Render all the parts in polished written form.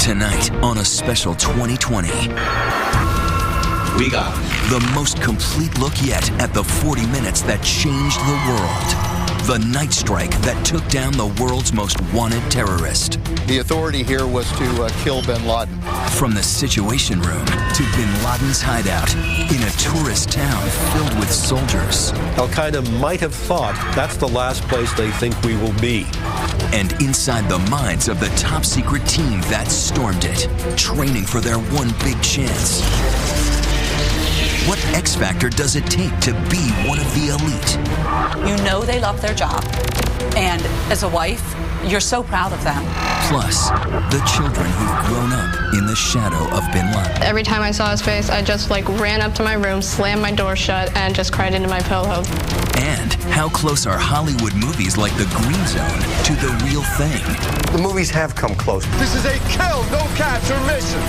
Tonight on a special 2020. We got the most complete look yet at the 40 minutes that changed the world. The night strike that took down the world's most wanted terrorist. The authority here was to kill bin Laden. From the Situation Room to bin Laden's hideout in a tourist town filled with soldiers. Al-Qaeda might have thought that's the last place they think we will be. And inside the minds of the top secret team that stormed it, training for their one big chance. What X factor does it take to be one of the elite? You know they love their job. And as a wife, you're so proud of them. Plus, the children who've grown up in the shadow of bin Laden. Every time I saw his face, I just ran up to my room, slammed my door shut, and just cried into my pillow. And how close are Hollywood movies like The Green Zone to the real thing? The movies have come close. This is a kill, no capture mission.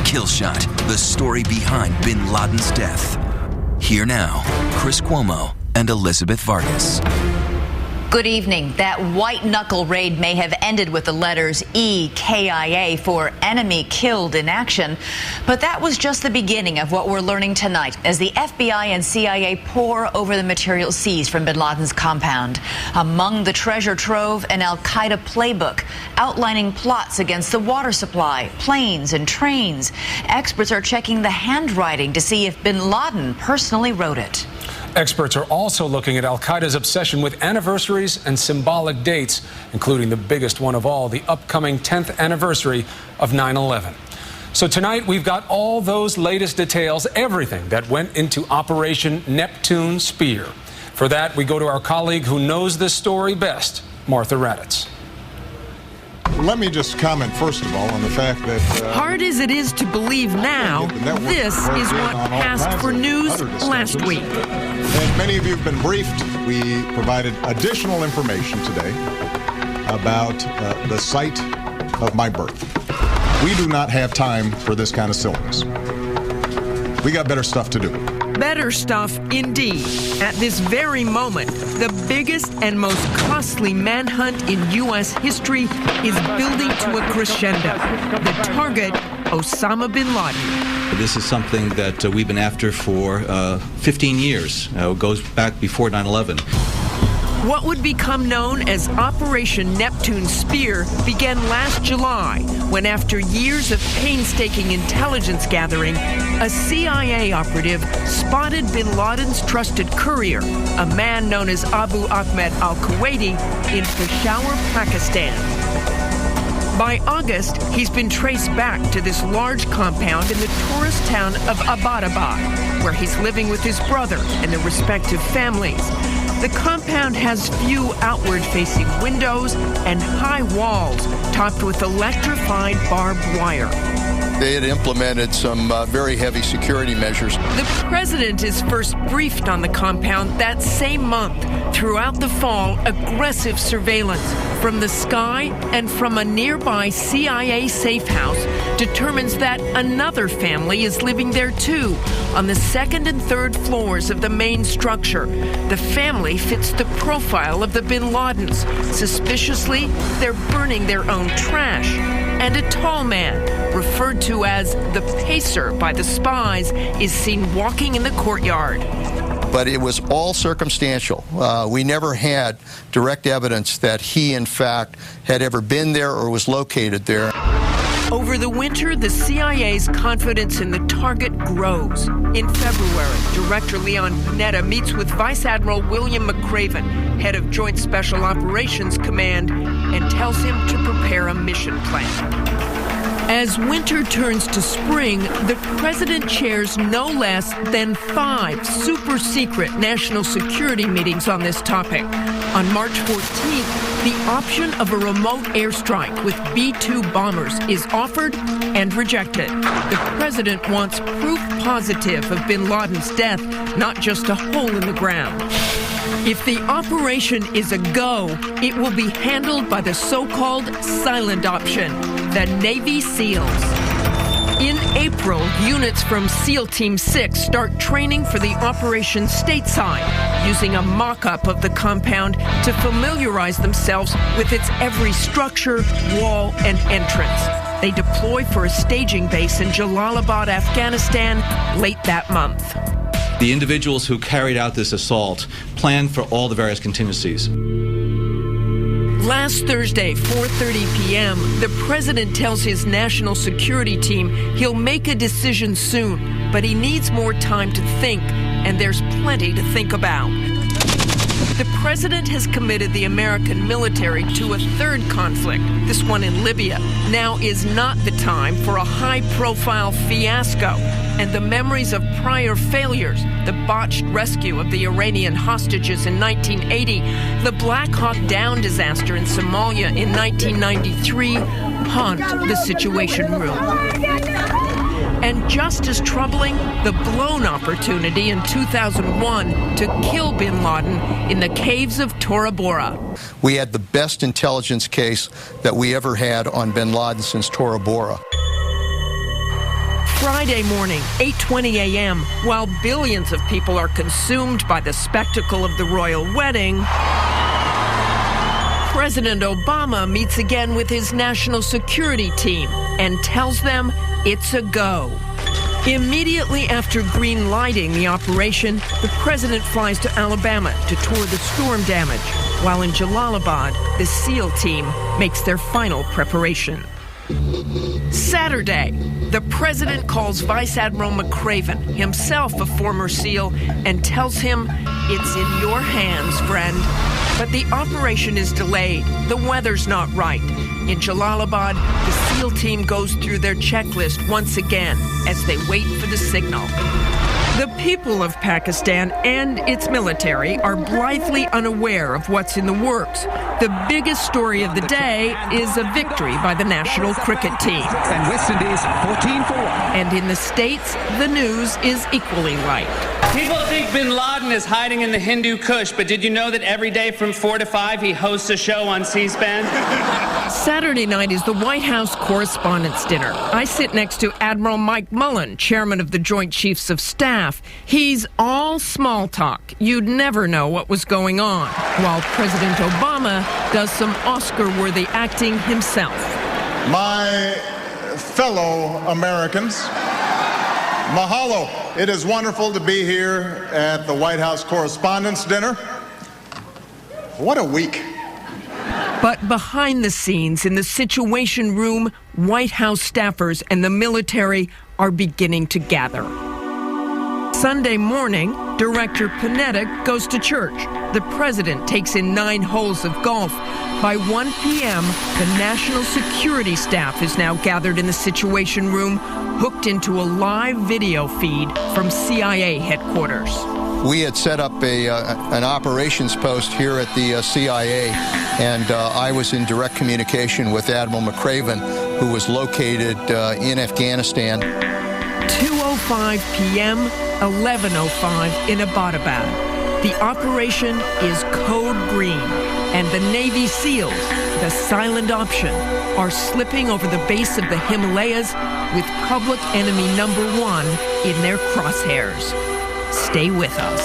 Kill Shot, the story behind bin Laden's death. Here now, Chris Cuomo and Elizabeth Vargas. Good evening. That white-knuckle raid may have ended with the letters EKIA for enemy killed in action, but that was just the beginning of what we're learning tonight as the FBI and CIA pore over the material seized from bin Laden's compound. Among the treasure trove, an al-Qaeda playbook outlining plots against the water supply, planes, and trains. Experts are checking the handwriting to see if bin Laden personally wrote it. Experts are also looking at al-Qaeda's obsession with anniversaries and symbolic dates, including the biggest one of all, the upcoming 10th anniversary of 9/11. So tonight, we've got all those latest details, everything that went into Operation Neptune Spear. For that, we go to our colleague who knows this story best, Martha Raddatz. Let me just comment, first of all, on the fact that... Hard as it is to believe now, this is what passed for news last week. As many of you have been briefed, we provided additional information today about the site of my birth. We do not have time for this kind of silliness. We got better stuff to do. Better stuff indeed. At this very moment, the biggest and most costly manhunt in U.S. history is building to a crescendo. The target, Osama bin Laden. This is something that we've been after for 15 years. It goes back before 9/11. What would become known as Operation Neptune Spear began last July, when after years of painstaking intelligence gathering, a CIA operative spotted bin Laden's trusted courier, a man known as Abu Ahmed al-Kuwaiti, in Peshawar, Pakistan. By August, he's been traced back to this large compound in the tourist town of Abbottabad, where he's living with his brother and their respective families. The compound has few outward-facing windows and high walls topped with electrified barbed wire. They had implemented some very heavy security measures. The president is first briefed on the compound that same month. Throughout the fall, aggressive surveillance from the sky and from a nearby CIA safe house determines that another family is living there too, on the second and third floors of the main structure. The family fits the profile of the bin Ladens. Suspiciously, they're burning their own trash. And a tall man, referred to as the Pacer by the spies, is seen walking in the courtyard. But it was all circumstantial. We never had direct evidence that he, in fact, had ever been there or was located there. Over the winter, the CIA's confidence in the target grows. In February, Director Leon Panetta meets with Vice Admiral William McCraven, head of Joint Special Operations Command, and tells him to prepare a mission plan. As winter turns to spring, the president chairs no less than 5 super-secret national security meetings on this topic. On March 14th, the option of a remote airstrike with B-2 bombers is offered and rejected. The president wants proof positive of bin Laden's death, not just a hole in the ground. If the operation is a go, it will be handled by the so-called silent option, the Navy SEALs. In April, units from SEAL Team 6 start training for the operation stateside, using a mock-up of the compound to familiarize themselves with its every structure, wall, and entrance. They deploy for a staging base in Jalalabad, Afghanistan, late that month. The individuals who carried out this assault planned for all the various contingencies. Last Thursday, 4:30 p.m., the president tells his national security team he'll make a decision soon, but he needs more time to think, and there's plenty to think about. The president has committed the American military to a third conflict, this one in Libya. Now is not the time for a high-profile fiasco, and the memories of prior failures, the botched rescue of the Iranian hostages in 1980, the Black Hawk Down disaster in Somalia in 1993, haunt the Situation Room. And just as troubling, the blown opportunity in 2001 to kill bin Laden in the caves of Tora Bora. We had the best intelligence case that we ever had on bin Laden since Tora Bora. Friday morning, 8:20 a.m., while billions of people are consumed by the spectacle of the royal wedding, President Obama meets again with his national security team and tells them it's a go. Immediately after green-lighting the operation, the president flies to Alabama to tour the storm damage, while in Jalalabad, the SEAL team makes their final preparation. Saturday, the president calls Vice Admiral McCraven, himself a former SEAL, and tells him, "It's in your hands, friend." But the operation is delayed. The weather's not right. In Jalalabad, the SEAL team goes through their checklist once again as they wait for the signal. The people of Pakistan and its military are blithely unaware of what's in the works. The biggest story of the day is a victory by the national cricket team. And West Indies 14-4. And in the States, the news is equally light. People think bin Laden is hiding in the Hindu Kush, but did you know that every day from 4 to 5 he hosts a show on C-SPAN? Saturday night is the White House Correspondents' Dinner. I sit next to Admiral Mike Mullen, chairman of the Joint Chiefs of Staff. He's all small talk. You'd never know what was going on, while President Obama does some Oscar-worthy acting himself. My fellow Americans, mahalo. It is wonderful to be here at the White House Correspondents' Dinner. What a week. But behind the scenes, in the Situation Room, White House staffers and the military are beginning to gather. Sunday morning, Director Panetta goes to church. The president takes in 9 holes of golf. By 1 p.m., the national security staff is now gathered in the Situation Room, hooked into a live video feed from CIA headquarters. We had set up an operations post here at the CIA, and I was in direct communication with Admiral McCraven, who was located in Afghanistan. 2:05 p.m., 11:05 in Abbottabad. The operation is Code Green, and the Navy SEALs, the silent option, are slipping over the base of the Himalayas with public enemy number 1 in their crosshairs. Stay with us.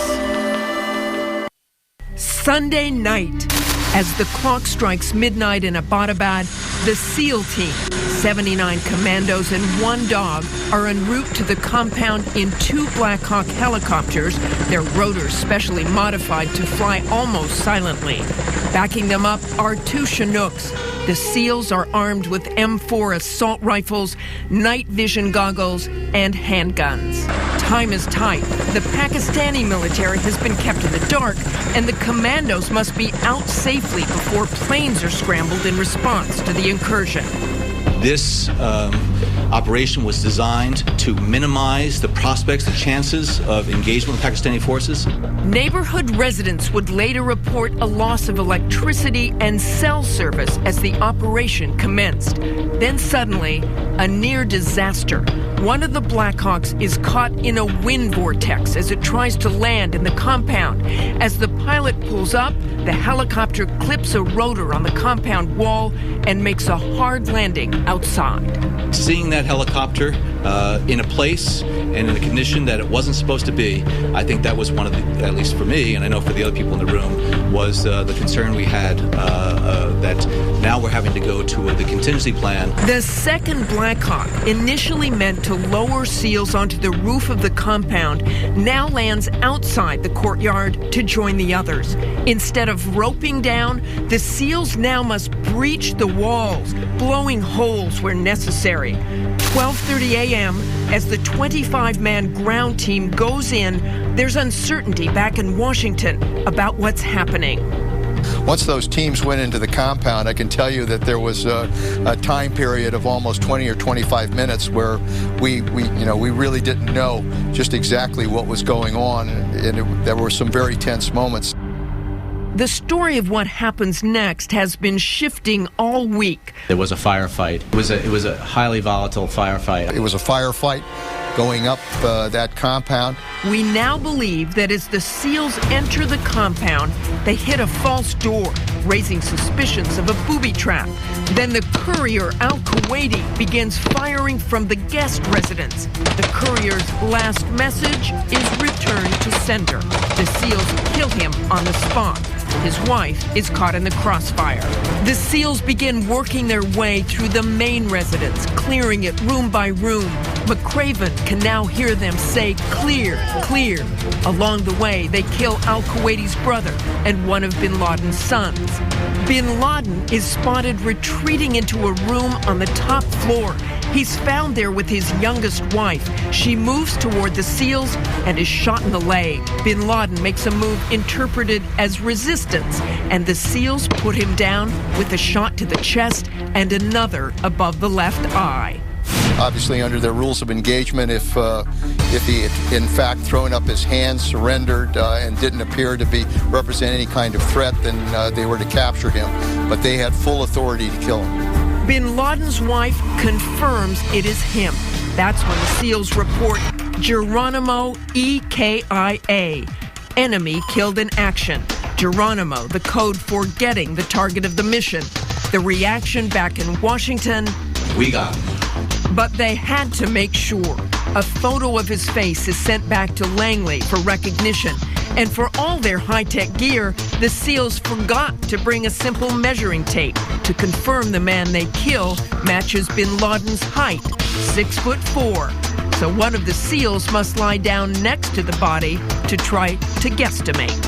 Sunday night, as the clock strikes midnight in Abbottabad, the SEAL team, 79 commandos and 1 dog, are en route to the compound in 2 Black Hawk helicopters, their rotors specially modified to fly almost silently. Backing them up are 2 Chinooks. The SEALs are armed with M4 assault rifles, night vision goggles, and handguns. Time is tight. The Pakistani military has been kept in the dark, and the commandos must be out safely before planes are scrambled in response to the incursion. This operation was designed to minimize the prospects, the chances of engagement with Pakistani forces. Neighborhood residents would later report a loss of electricity and cell service as the operation commenced. Then suddenly, a near disaster. One of the Blackhawks is caught in a wind vortex as it tries to land in the compound. As the pilot pulls up, the helicopter clips a rotor on the compound wall and makes a hard landing outside. Seeing that helicopter in a place and in a condition that it wasn't supposed to be, I think that was one of the, at least for me, and I know for the other people in the room, was the concern we had that now we're having to go to the contingency plan. The second Black Hawk, initially meant to lower SEALs onto the roof of the compound, now lands outside the courtyard to join the others. Instead of roping down, the SEALs now must breach the walls, blowing holes where necessary. 12:30 a.m., as the 25-man ground team goes in, there's uncertainty back in Washington about what's happening. Once those teams went into the compound, I can tell you that there was a time period of almost 20 or 25 minutes where we really didn't know just exactly what was going on, and there were some very tense moments. The story of what happens next has been shifting all week. There was a firefight. It was a highly volatile firefight. It was a firefight going up that compound. We now believe that as the SEALs enter the compound, they hit a false door, raising suspicions of a booby trap. Then the courier, Al-Kuwaiti, begins firing from the guest residence. The courier's last message is return to sender. The SEALs kill him on the spot. His wife is caught in the crossfire. The SEALs begin working their way through the main residence, clearing it room by room. McCraven can now hear them say, "Clear, clear." Along the way, they kill Al-Kuwaiti's brother and one of bin Laden's sons. Bin Laden is spotted retreating into a room on the top floor. He's found there with his youngest wife. She moves toward the SEALs and is shot in the leg. Bin Laden makes a move interpreted as resistance, and the SEALs put him down with a shot to the chest and another above the left eye. Obviously, under their rules of engagement, if he had in fact thrown up his hands, surrendered, and didn't appear to represent any kind of threat, then they were to capture him. But they had full authority to kill him. Bin Laden's wife confirms it is him. That's when the SEALs report Geronimo EKIA, enemy killed in action. Geronimo, the code for getting the target of the mission. The reaction back in Washington, we got him. But they had to make sure. A photo of his face is sent back to Langley for recognition. And for all their high-tech gear, the SEALs forgot to bring a simple measuring tape to confirm the man they kill matches bin Laden's height, 6'4". So one of the SEALs must lie down next to the body to try to guesstimate.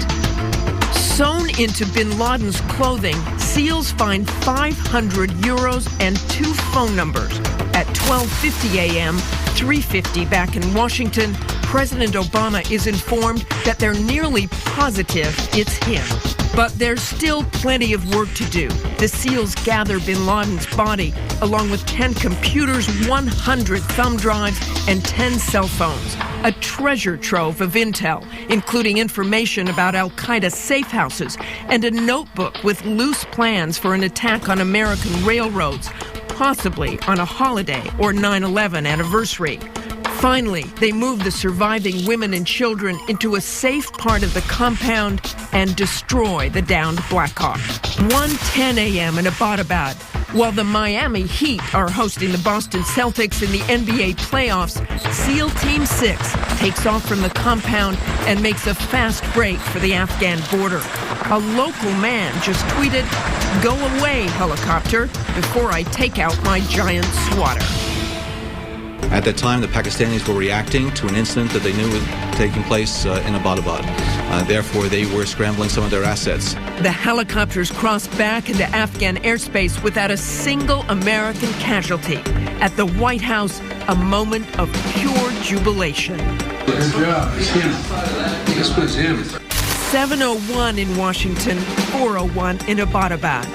Sewn into bin Laden's clothing, SEALs find 500 euros and 2 phone numbers. At 12:50 a.m., 3:50 back in Washington, President Obama is informed that they're nearly positive it's him. But there's still plenty of work to do. The SEALs gather bin Laden's body, along with 10 computers, 100 thumb drives, and 10 cell phones. A treasure trove of intel, including information about al-Qaeda safe houses and a notebook with loose plans for an attack on American railroads, possibly on a holiday or 9/11 anniversary. Finally, they move the surviving women and children into a safe part of the compound and destroy the downed Black Hawk. 1:10 a.m. in Abbottabad. While the Miami Heat are hosting the Boston Celtics in the NBA playoffs, SEAL Team 6 takes off from the compound and makes a fast break for the Afghan border. A local man just tweeted, "Go away, helicopter, before I take out my giant swatter." At that time, the Pakistanis were reacting to an incident that they knew was taking place in Abbottabad. Therefore, they were scrambling some of their assets. The helicopters crossed back into Afghan airspace without a single American casualty. At the White House, a moment of pure jubilation. Good job. It's him. This was him. 7:01 in Washington, 4:01 in Abbottabad.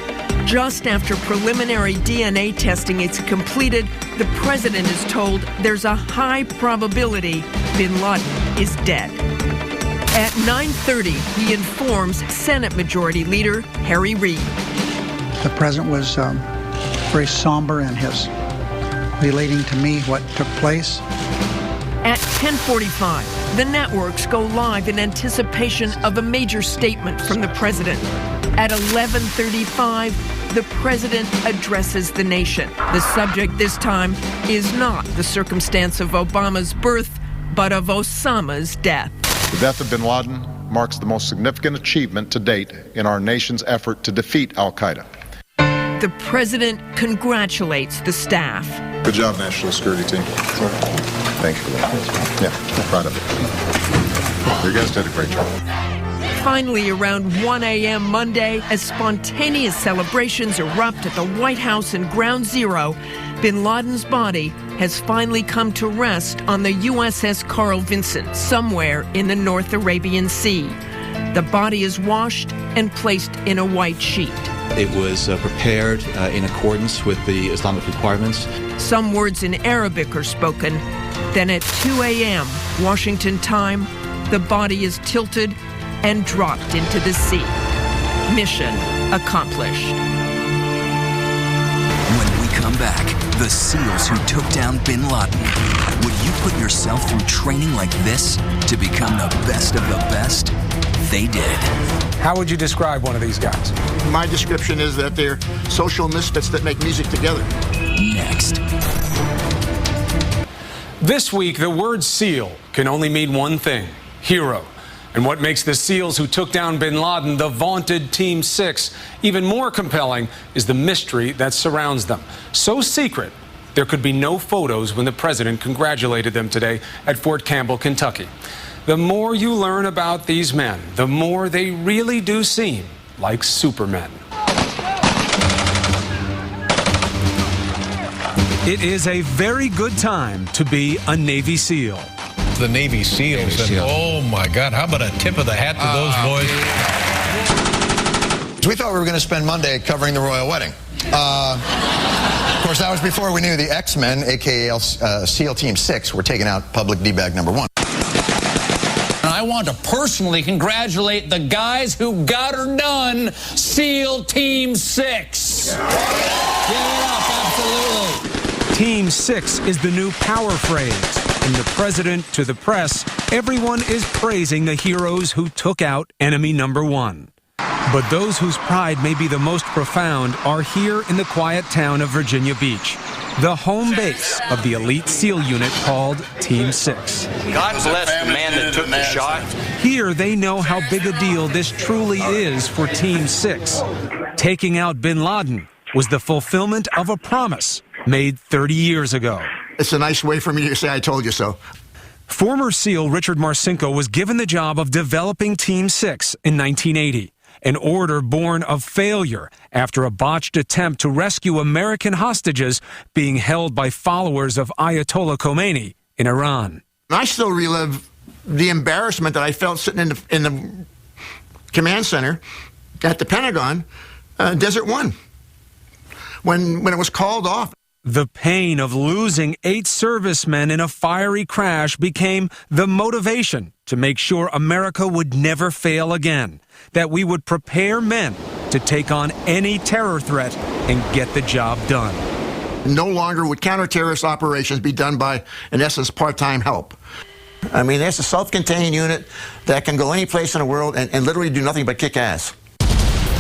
Just after preliminary DNA testing is completed, the president is told there's a high probability bin Laden is dead. At 9:30, he informs Senate Majority Leader Harry Reid. The president was very somber in his relating to me what took place. At 10:45, the networks go live in anticipation of a major statement from the president. At 11:35, the president addresses the nation. The subject this time is not the circumstance of Obama's birth, but of Osama's death. The death of bin Laden marks the most significant achievement to date in our nation's effort to defeat al-Qaeda. The president congratulates the staff. Good job, National Security Team. Thank you for that. Yeah, proud of it. You guys did a great job. Finally, around 1 a.m. Monday, as spontaneous celebrations erupt at the White House and Ground Zero, bin Laden's body has finally come to rest on the USS Carl Vinson, somewhere in the North Arabian Sea. The body is washed and placed in a white sheet. It was prepared in accordance with the Islamic requirements. Some words in Arabic are spoken. Then at 2 a.m. Washington time, the body is tilted and dropped into the sea. Mission accomplished. When we come back, the SEALs who took down bin Laden. Would you put yourself through training like this to become the best of the best? They did. How would you describe one of these guys? My description is that they're social misfits that make music together. Next. This week, the word SEAL can only mean one thing: hero. And what makes the SEALs who took down bin Laden, the vaunted Team 6, even more compelling is the mystery that surrounds them. So secret, there could be no photos when the president congratulated them today at Fort Campbell, Kentucky. The more you learn about these men, the more they really do seem like supermen. It is a very good time to be a Navy SEAL. The Navy SEALs, and oh my God, how about a tip of the hat to those boys? We thought we were going to spend Monday covering the royal wedding. Of course, that was before we knew the X-Men, aka SEAL Team 6, were taking out public D-bag number 1. And I want to personally congratulate the guys who got her done, SEAL Team 6. Give it up, absolutely. Team 6 is the new power phrase. From the president to the press, everyone is praising the heroes who took out enemy number 1. But those whose pride may be the most profound are here in the quiet town of Virginia Beach, the home base of the elite SEAL unit called Team 6. God bless the man that took the shot. Here they know how big a deal this truly is for Team 6. Taking out bin Laden was the fulfillment of a promise made 30 years ago. It's a nice way for me to say I told you so. Former SEAL Richard Marcinko was given the job of developing Team 6 in 1980, an order born of failure after a botched attempt to rescue American hostages being held by followers of Ayatollah Khomeini in Iran. I still relive the embarrassment that I felt sitting in the command center at the Pentagon, Desert One, when it was called off. The pain of losing 8 servicemen in a fiery crash became the motivation to make sure America would never fail again, that we would prepare men to take on any terror threat and get the job done. No longer would counter-terrorist operations be done by, in essence, part-time help. I mean, there's a self-contained unit that can go any place in the world and literally do nothing but kick ass.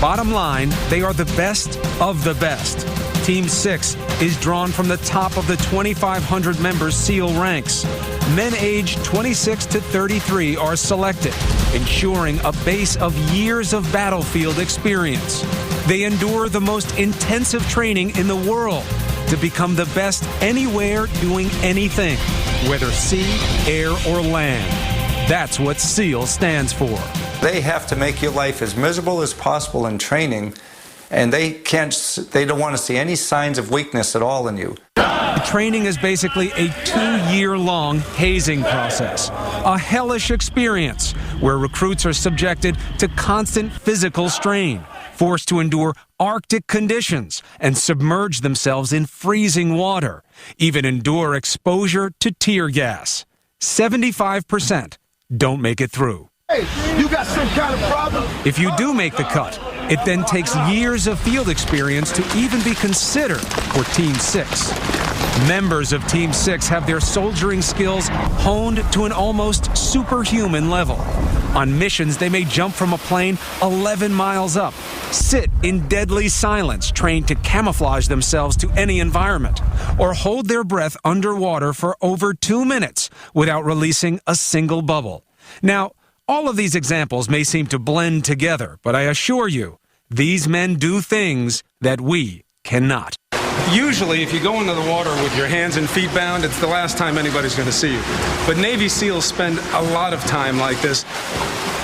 Bottom line, they are the best of the best. Team 6 is drawn from the top of the 2,500 member SEAL ranks. Men aged 26 to 33 are selected, ensuring a base of years of battlefield experience. They endure the most intensive training in the world to become the best anywhere doing anything, whether sea, air, or land. That's what SEAL stands for. They have to make your life as miserable as possible in training, and they don't want to see any signs of weakness at all in you. The training is basically a 2-year-long hazing process, a hellish experience where recruits are subjected to constant physical strain, forced to endure Arctic conditions and submerge themselves in freezing water, even endure exposure to tear gas. 75% don't make it through. Hey, you got some kind of problem? If you do make the cut, it then takes years of field experience to even be considered for Team 6. Members of Team 6 have their soldiering skills honed to an almost superhuman level. On missions, they may jump from a plane 11 miles up, sit in deadly silence, trained to camouflage themselves to any environment, or hold their breath underwater for over 2 minutes without releasing a single bubble. Now, all of these examples may seem to blend together, but I assure you, these men do things that we cannot. Usually, if you go into the water with your hands and feet bound, it's the last time anybody's going to see you. But Navy SEALs spend a lot of time like this.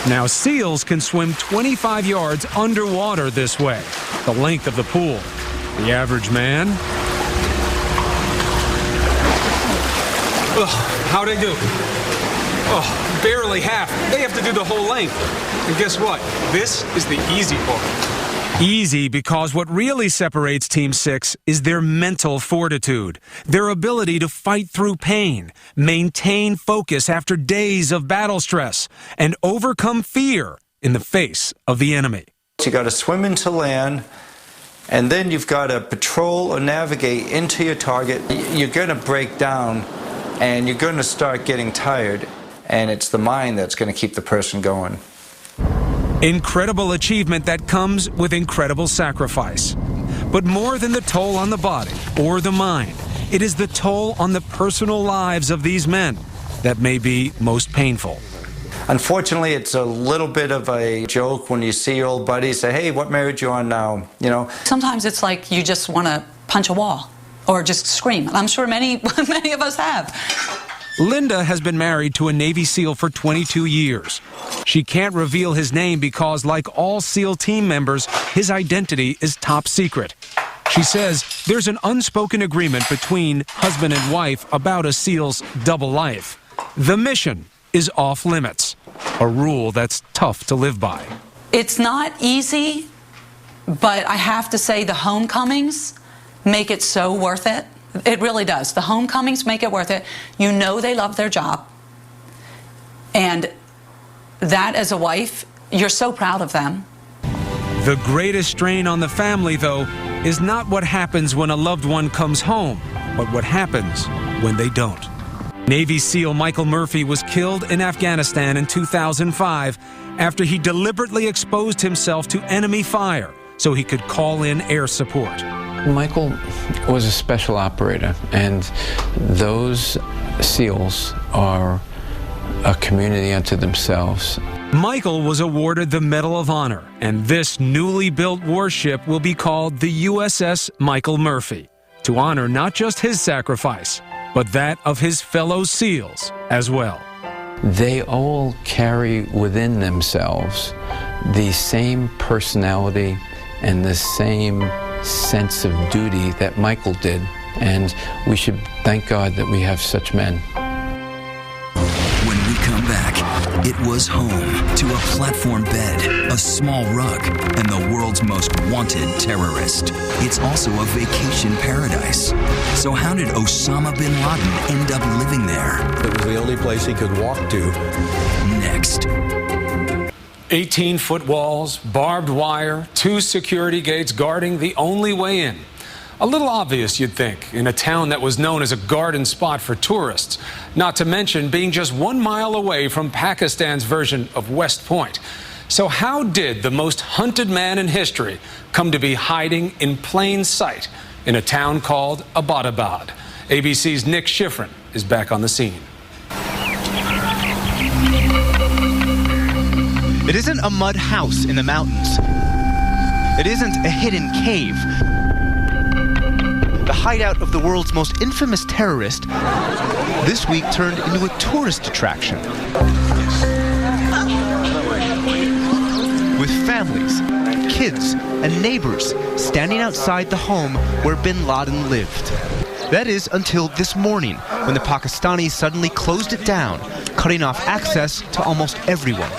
Now, SEALs can swim 25 yards underwater this way, the length of the pool. The average man... How'd they do? Barely half. They have to do the whole length. And guess what? This is the easy part. Easy because what really separates Team 6 is their mental fortitude, their ability to fight through pain, maintain focus after days of battle stress, and overcome fear in the face of the enemy. You got to swim into land, and then you've got to patrol or navigate into your target. You're going to break down, and you're going to start getting tired, and it's the mind that's going to keep the person going. Incredible achievement that comes with incredible sacrifice. But more than the toll on the body or the mind, it is the toll on the personal lives of these men that may be most painful. Unfortunately, it's a little bit of a joke when you see your old buddies say, hey, what marriage you on now? You know. Sometimes it's like you just want to punch a wall or just scream. And I'm sure many of us have. Linda has been married to a Navy SEAL for 22 years. She can't reveal his name because, like all SEAL team members, his identity is top secret. She says there's an unspoken agreement between husband and wife about a SEAL's double life. The mission is off limits, a rule that's tough to live by. It's not easy, but I have to say the homecomings make it so worth it. It really does. The homecomings make it worth it. You know they love their job. And that, as a wife, you're so proud of them. The greatest strain on the family, though, is not what happens when a loved one comes home, but what happens when they don't. Navy SEAL Michael Murphy was killed in Afghanistan in 2005 after he deliberately exposed himself to enemy fire so he could call in air support. Michael was a special operator, and those SEALs are a community unto themselves. Michael was awarded the Medal of Honor, and this newly built warship will be called the USS Michael Murphy, to honor not just his sacrifice, but that of his fellow SEALs as well. They all carry within themselves the same personality and the same sense of duty that Michael did, and we should thank God that we have such men. When we come back, it was home to a platform bed, a small rug, and the world's most wanted terrorist. It's also a vacation paradise. So how did Osama bin Laden end up living there? It was the only place he could walk to. Next. 18-foot walls, barbed wire, 2 security gates guarding the only way in. A little obvious, you'd think, in a town that was known as a garden spot for tourists, not to mention being just 1 mile away from Pakistan's version of West Point. So how did the most hunted man in history come to be hiding in plain sight in a town called Abbottabad? ABC's Nick Schifrin is back on the scene. It isn't a mud house in the mountains. It isn't a hidden cave. The hideout of the world's most infamous terrorist this week turned into a tourist attraction. With families, kids, and neighbors standing outside the home where bin Laden lived. That is until this morning, when the Pakistanis suddenly closed it down, cutting off access to almost everyone.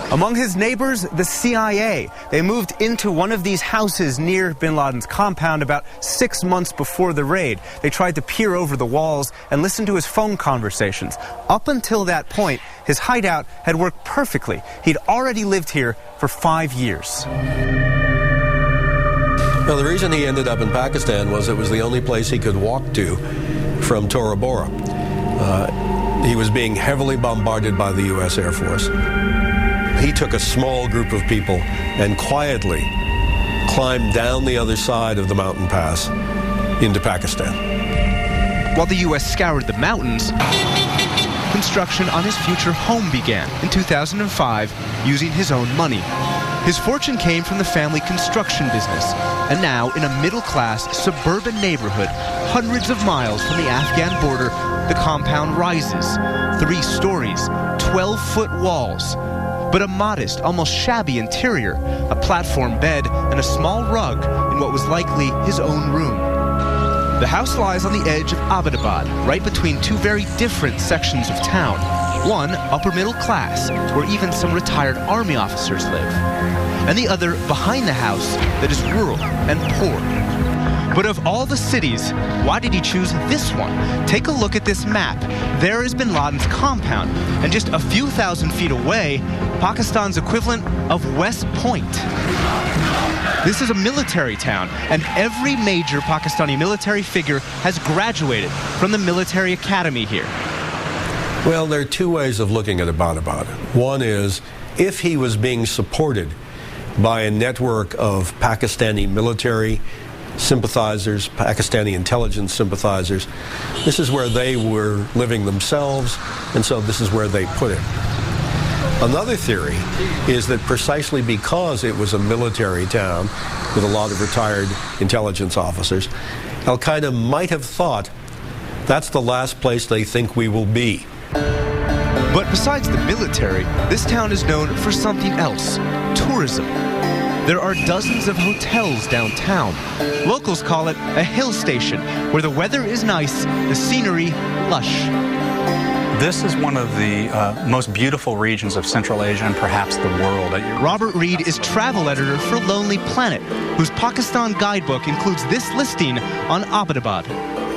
Among his neighbors, the CIA. They moved into one of these houses near bin Laden's compound about 6 months before the raid. They tried to peer over the walls and listen to his phone conversations. Up until that point, his hideout had worked perfectly. He'd already lived here for 5 years. Now, the reason he ended up in Pakistan was it was the only place he could walk to from Tora Bora. He was being heavily bombarded by the U.S. Air Force. He took a small group of people and quietly climbed down the other side of the mountain pass into Pakistan. While the U.S. scoured the mountains, construction on his future home began in 2005 using his own money. His fortune came from the family construction business, and now in a middle-class suburban neighborhood hundreds of miles from the Afghan border, the compound rises. 3 stories, 12-foot walls, but a modest, almost shabby interior, a platform bed, and a small rug in what was likely his own room. The house lies on the edge of Abbottabad, right between 2 very different sections of town. One, upper middle class, where even some retired army officers live. And the other, behind the house, that is rural and poor. But of all the cities, why did he choose this one? Take a look at this map. There is bin Laden's compound, and just a few thousand feet away, Pakistan's equivalent of West Point. This is a military town, and every major Pakistani military figure has graduated from the military academy here. Well, there are 2 ways of looking at Abbottabad. One is, if he was being supported by a network of Pakistani military sympathizers, Pakistani intelligence sympathizers, this is where they were living themselves, and so this is where they put it. Another theory is that precisely because it was a military town with a lot of retired intelligence officers, Al-Qaeda might have thought that's the last place they think we will be. But besides the military, this town is known for something else: tourism. There are dozens of hotels downtown. Locals call it a hill station, where the weather is nice, the scenery lush. This is one of the most beautiful regions of Central Asia and perhaps the world. Robert Reed is travel editor for Lonely Planet, whose Pakistan guidebook includes this listing on Abbottabad.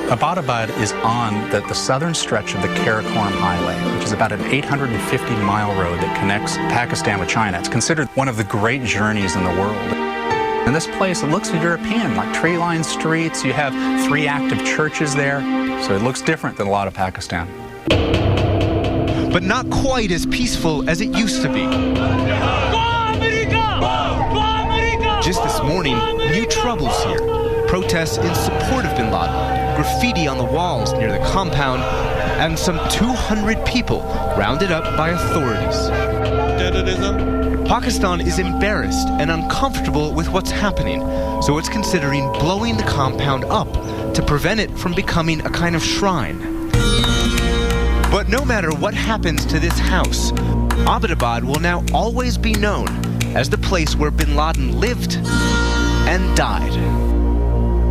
Abbottabad is on the southern stretch of the Karakoram Highway, which is about an 850-mile road that connects Pakistan with China. It's considered one of the great journeys in the world. And this place, it looks European, like tree-lined streets. You have 3 active churches there, so it looks different than a lot of Pakistan. But not quite as peaceful as it used to be. Just this morning, new troubles here. Protests in support of bin Laden, graffiti on the walls near the compound, and some 200 people rounded up by authorities. Pakistan is embarrassed and uncomfortable with what's happening, so it's considering blowing the compound up to prevent it from becoming a kind of shrine. But no matter what happens to this house, Abbottabad will now always be known as the place where bin Laden lived and died.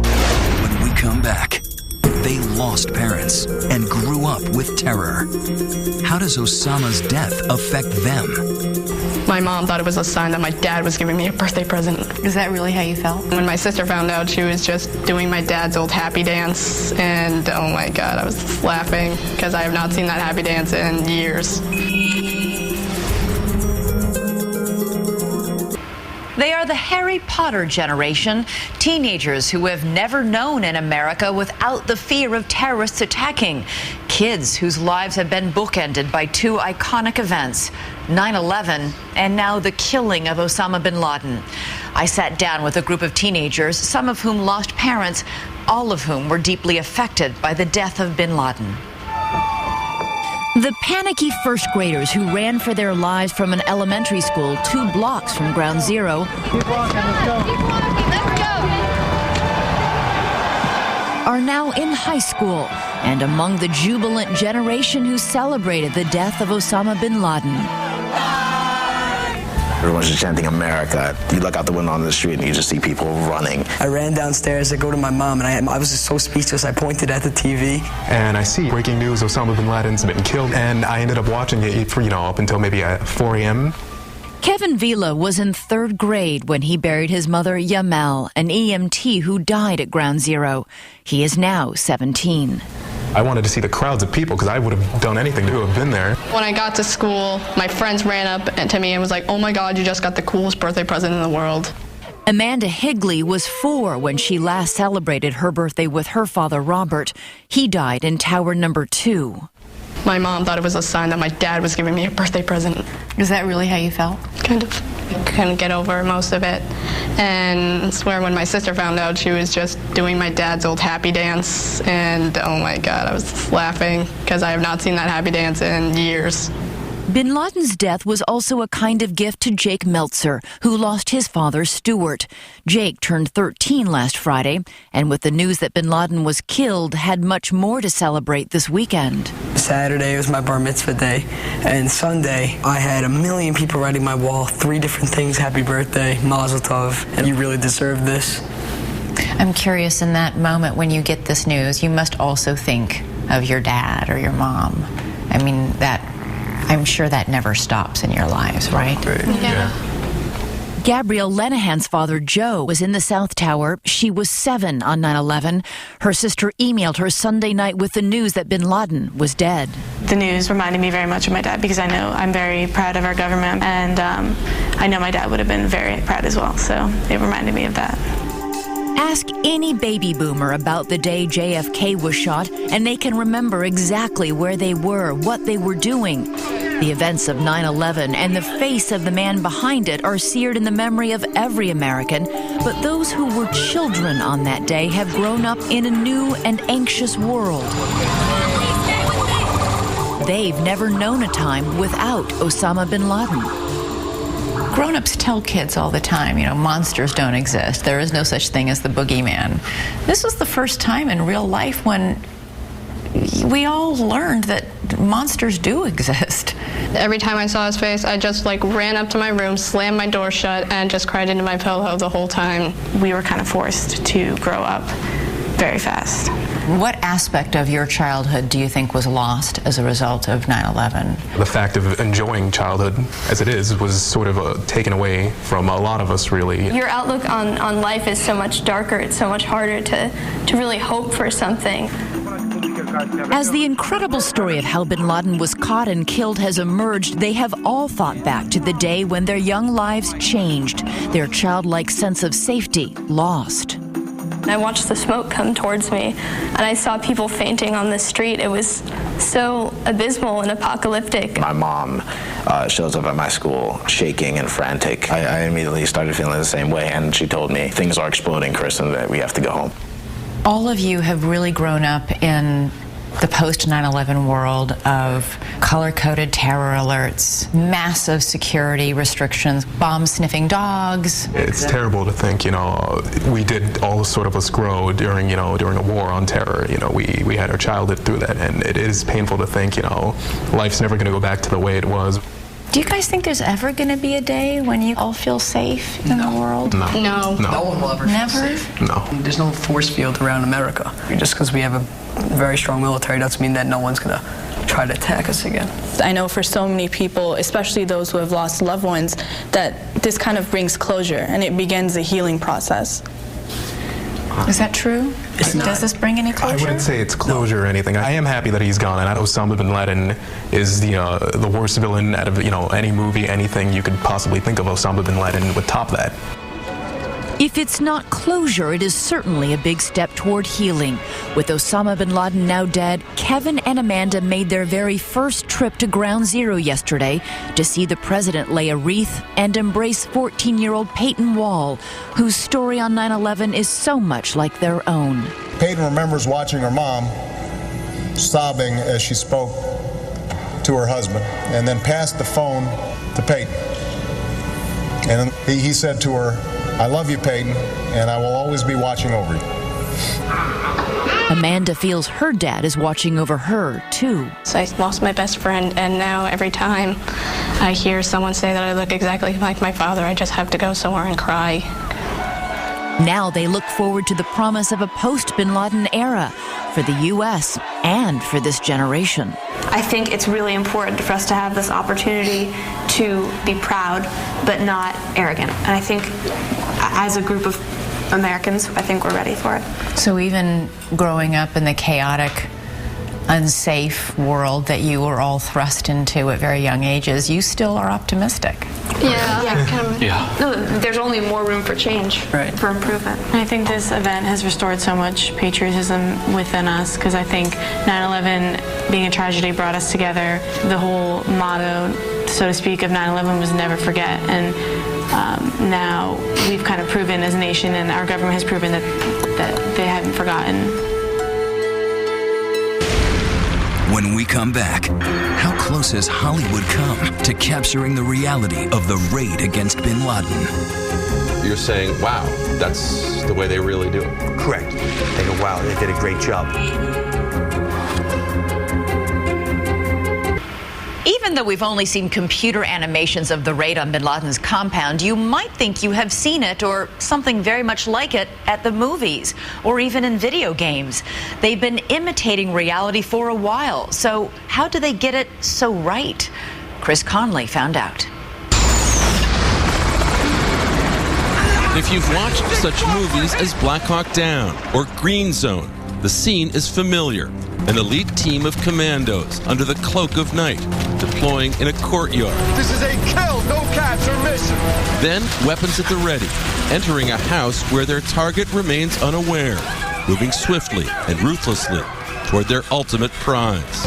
When we come back, they lost parents and grew up with terror. How does Osama's death affect them? My mom thought it was a sign that my dad was giving me a birthday present. Is that really how you felt? When my sister found out, she was just doing my dad's old happy dance, and oh my God, I was just laughing because I have not seen that happy dance in years. They are the Harry Potter generation, teenagers who have never known an America without the fear of terrorists attacking, kids whose lives have been bookended by 2 iconic events, 9/11 and now the killing of Osama bin Laden. I sat down with a group of teenagers, some of whom lost parents, all of whom were deeply affected by the death of bin Laden. The panicky first graders who ran for their lives from an elementary school 2 blocks from Ground Zero are now in high school and among the jubilant generation who celebrated the death of Osama bin Laden. Everyone's just chanting America. You look out the window on the street and you just see people running. I ran downstairs to go to my mom, and I was just so speechless. I pointed at the TV. And I see breaking news, Osama bin Laden's been killed. And I ended up watching it for, up until maybe 4 a.m. Kevin Vila was in 3rd grade when he buried his mother, Yamal, an EMT who died at Ground Zero. He is now 17. I wanted to see the crowds of people because I would have done anything to have been there. When I got to school, my friends ran up to me and was like, "Oh my God, you just got the coolest birthday present in the world." Amanda Higley was 4 when she last celebrated her birthday with her father, Robert. He died in Tower Number 2. My mom thought it was a sign that my dad was giving me a birthday present. Is that really how you felt? Kind of. Couldn't get over most of it. And I swear when my sister found out, she was just doing my dad's old happy dance. And oh my God, I was just laughing because I have not seen that happy dance in years. Bin Laden's death was also a kind of gift to Jake Meltzer, who lost his father, Stuart. Jake turned 13 last Friday, and with the news that Bin Laden was killed, had much more to celebrate this weekend. Saturday was my bar mitzvah day, and Sunday I had 1 million people writing my wall, 3 different things, happy birthday, mazel tov, and you really deserve this. I'm curious, in that moment when you get this news, you must also think of your dad or your mom. I mean, I'm sure that never stops in your lives, right? Yeah. Gabrielle Lenahan's father, Joe, was in the South Tower. She was 7 on 9/11. Her sister emailed her Sunday night with the news that Bin Laden was dead. The news reminded me very much of my dad because I know I'm very proud of our government, and I know my dad would have been very proud as well, so it reminded me of that. Ask any baby boomer about the day JFK was shot, and they can remember exactly where they were, what they were doing. The events of 9/11 and the face of the man behind it are seared in the memory of every American, but those who were children on that day have grown up in a new and anxious world. They've never known a time without Osama bin Laden. Grown-ups tell kids all the time, monsters don't exist. There is no such thing as the boogeyman. This was the first time in real life when we all learned that monsters do exist. Every time I saw his face, I just ran up to my room, slammed my door shut, and just cried into my pillow the whole time. We were kind of forced to grow up very fast. What aspect of your childhood do you think was lost as a result of 9/11? The fact of enjoying childhood as it is was sort of taken away from a lot of us, really. Your outlook on life is so much darker. It's so much harder to really hope for something. As the incredible story of how bin Laden was caught and killed has emerged, they have all thought back to the day when their young lives changed, their childlike sense of safety lost. I watched the smoke come towards me, and I saw people fainting on the street. It was so abysmal and apocalyptic. My mom shows up at my school shaking and frantic. I immediately started feeling the same way, and she told me, things are exploding, Chris, and that we have to go home. All of you have really grown up in the post-9/11 world of color-coded terror alerts, massive security restrictions, bomb-sniffing dogs. It's terrible to think, we did all sort of us grow during a war on terror. We had our childhood through that, and it is painful to think, life's never going to go back to the way it was. Do you guys think there's ever going to be a day when you all feel safe in the world? No. No. No one will ever feel safe. No. There's no force field around America. Just because we have a very strong military doesn't mean that no one's going to try to attack us again. I know for so many people, especially those who have lost loved ones, that this kind of brings closure and it begins a healing process. Is that true? Does this bring any closure? I wouldn't say it's closure or anything. I am happy that he's gone, and Osama bin Laden is the worst villain out of any movie, anything you could possibly think of. Osama bin Laden would top that. If it's not closure, it is certainly a big step toward healing. With Osama bin Laden now dead, Kevin and Amanda made their very first trip to Ground Zero yesterday to see the president lay a wreath and embrace 14-year-old Peyton Wall, whose story on 9/11 is so much like their own. Peyton remembers watching her mom sobbing as she spoke to her husband and then passed the phone to Peyton. And he said to her, "I love you, Peyton, and I will always be watching over you." Amanda feels her dad is watching over her, too. So I lost my best friend, and now every time I hear someone say that I look exactly like my father, I just have to go somewhere and cry. Now they look forward to the promise of a post-Bin Laden era for the U.S. and for this generation. I think it's really important for us to have this opportunity to be proud, but not arrogant. And I think as a group of Americans, I think we're ready for it. So even growing up in the chaotic unsafe world that you were all thrust into at very young ages, you still are optimistic. No, there's only more room for change, for improvement. I think this event has restored so much patriotism within us, because I think 9/11 being a tragedy brought us together. The whole motto, so to speak, of 9/11 was never forget, and now we've kind of proven as a nation, and our government has proven that they haven't forgotten. When we come back, how close has Hollywood come to capturing the reality of the raid against bin Laden? You're saying, wow, that's the way they really do it. Correct. They go, wow, they did a great job. Even though we've only seen computer animations of the raid on bin Laden's compound, you might think you have seen it or something very much like it at the movies or even in video games. They've been imitating reality for a while. So how do they get it so right? Chris Conley found out. If you've watched such movies as Black Hawk Down or Green Zone, the scene is familiar. An elite team of commandos under the cloak of night, deploying in a courtyard. This is a kill, no capture mission. Then, weapons at the ready, entering a house where their target remains unaware, moving swiftly and ruthlessly toward their ultimate prize.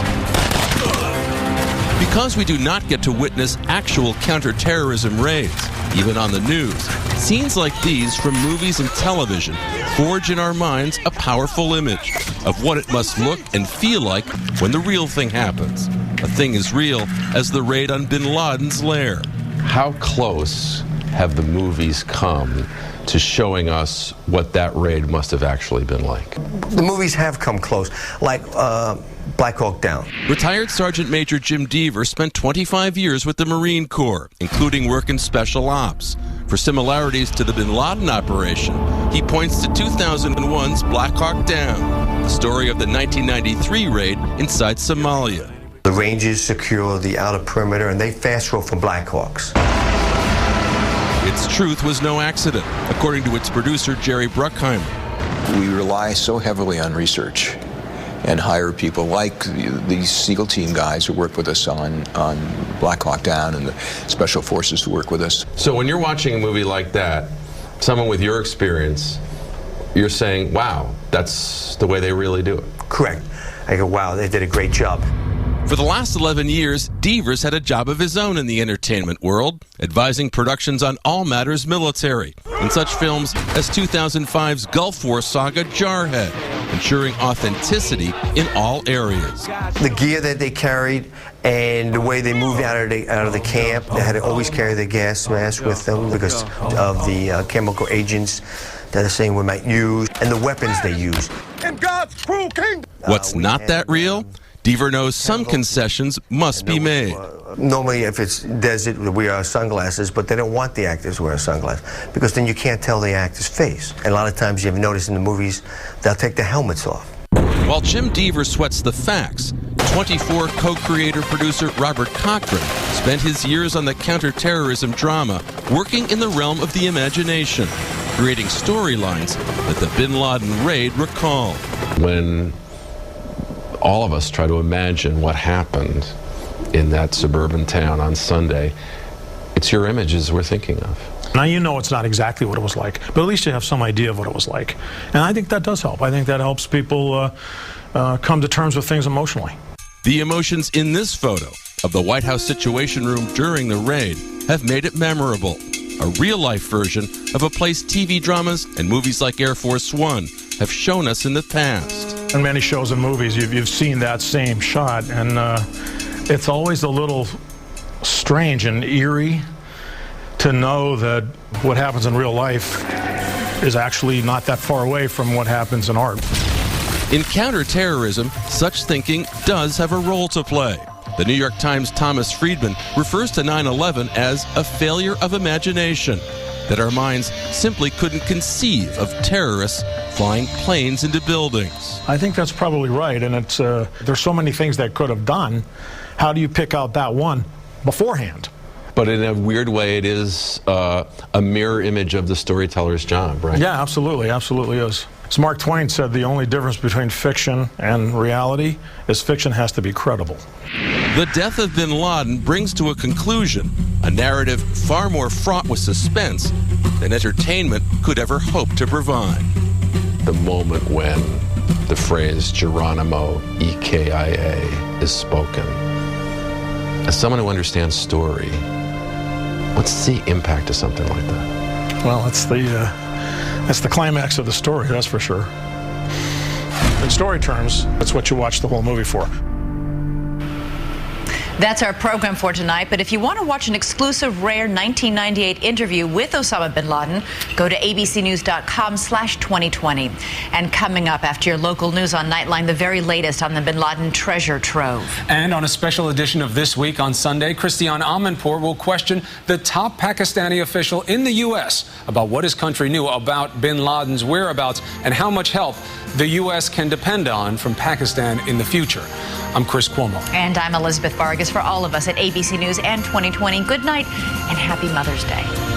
Because we do not get to witness actual counterterrorism raids, even on the news, scenes like these from movies and television forge in our minds a powerful image of what it must look and feel like when the real thing happens. A thing as real as the raid on bin Laden's lair. How close have the movies come to showing us what that raid must have actually been like? The movies have come close, like Black Hawk Down. Retired Sergeant Major Jim Deaver spent 25 years with the Marine Corps, including work in special ops. For similarities to the bin Laden operation, he points to 2001's Black Hawk Down, the story of the 1993 raid inside Somalia. The Rangers secure the outer perimeter, and they fast roll from Black Hawks. Its truth was no accident, according to its producer, Jerry Bruckheimer. We rely so heavily on research and hire people like these SEAL team guys who work with us on Black Hawk Down and the special forces who work with us. So when you're watching a movie like that, someone with your experience, you're saying, wow, that's the way they really do it. Correct. I go, wow, they did a great job. For the last 11 years, Deaver's had a job of his own in the entertainment world, advising productions on all matters military, in such films as 2005's Gulf War saga Jarhead, ensuring authenticity in all areas. The gear that they carried and the way they moved out of the camp, they had to always carry the gas mask with them because of the chemical agents that the same we might use, and the weapons they use. In God's cruel kingdom. What's not that real? Deaver knows some concessions must be made. Normally, if it's desert, we wear sunglasses, but they don't want the actors to wear sunglasses because then you can't tell the actor's face. And a lot of times you've noticed in the movies, they'll take the helmets off. While Jim Deaver sweats the facts, 24 co-creator-producer Robert Cochran spent his years on the counterterrorism drama working in the realm of the imagination, creating storylines that the bin Laden raid recalled. When all of us try to imagine what happened in that suburban town on Sunday, it's your images we're thinking of. Now you know it's not exactly what it was like, but at least you have some idea of what it was like. And I think that does help. I think that helps people come to terms with things emotionally. The emotions in this photo of the White House Situation Room during the raid have made it memorable. A real-life version of a place TV dramas and movies like Air Force One have shown us in the past. In many shows and movies, you've seen that same shot, and it's always a little strange and eerie to know that what happens in real life is actually not that far away from what happens in art. In counterterrorism, such thinking does have a role to play. The New York Times' Thomas Friedman refers to 9/11 as a failure of imagination, that our minds simply couldn't conceive of terrorists flying planes into buildings. I think that's probably right, and it's there's so many things that could have done. How do you pick out that one beforehand? But in a weird way, it is a mirror image of the storyteller's job, right? Yeah, absolutely is. As Mark Twain said, the only difference between fiction and reality is fiction has to be credible. The death of bin Laden brings to a conclusion a narrative far more fraught with suspense than entertainment could ever hope to provide. The moment when the phrase Geronimo EKIA is spoken. As someone who understands story, what's the impact of something like that? Well, that's the climax of the story, that's for sure. In story terms, that's what you watch the whole movie for. That's our program for tonight, but if you want to watch an exclusive rare 1998 interview with Osama bin Laden, go to abcnews.com/2020. And coming up after your local news on Nightline, the very latest on the bin Laden treasure trove. And on a special edition of This Week on Sunday, Christiane Amanpour will question the top Pakistani official in the U.S. about what his country knew about bin Laden's whereabouts and how much help the U.S. can depend on from Pakistan in the future. I'm Chris Cuomo. And I'm Elizabeth Vargas. For all of us at ABC News and 2020, good night and happy Mother's Day.